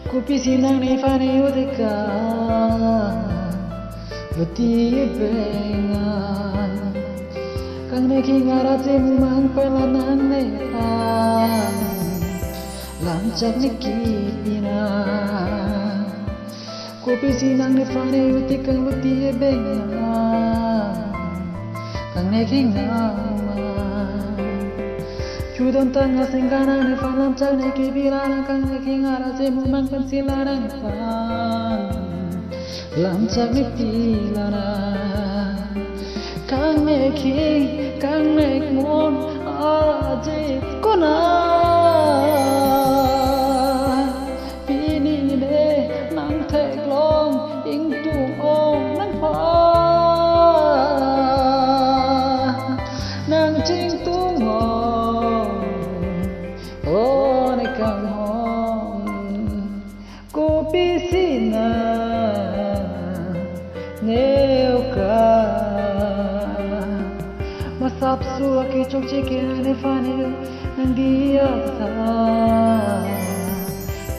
Kupisi nang ni fane udika Vati bengan Kang ne kingara mang pela nang ne pan Lam chak ne kipina Kupisi nang ni fane udika vati bengan Kang ne kingara Chudon tanga sengkana ne falam chak ne kibirana kang ne kingara mang pensilana ne fan lam chak ne pilana kang ne mon aje kona pini ne nang thek long ing tu ong nang pa nang ching tu Pisina neuka masapsu aki chokche ke ane fani nang dia sa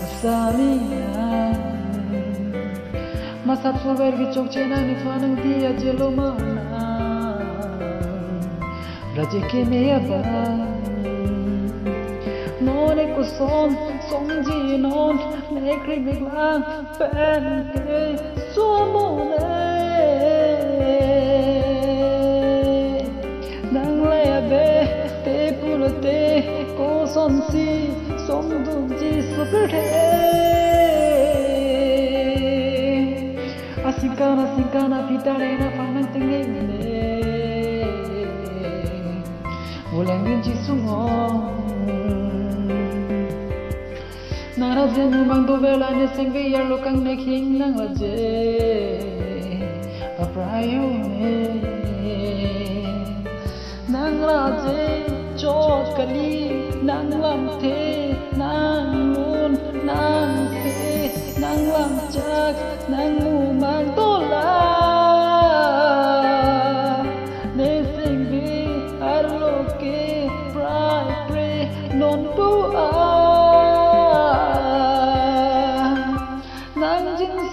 masamina masapsu vergi chokche nang fanang dia jelo mana raje ke me aba none ko song ji non ne kri me lang pen ke so mo ne nang le be te pulo te ko son si som du ji super the asikana pitare na panang tingi ne ulang din ji sungo Nara jemu mang do vela ne sengve yar lokang ne king nang aje aprayu ne nang raje chot kali nang lam the nang lun nang se nang lam chak nang mu mang to la ne sengve ar loke pray non tu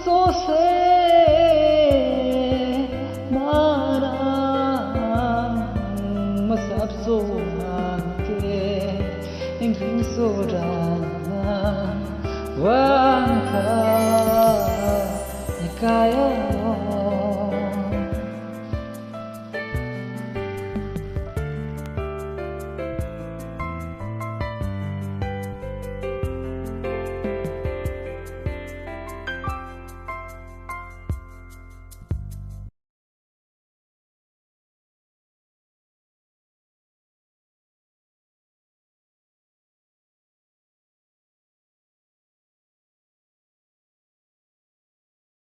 so se mara masap so ke ingin so dana wang ka nikaya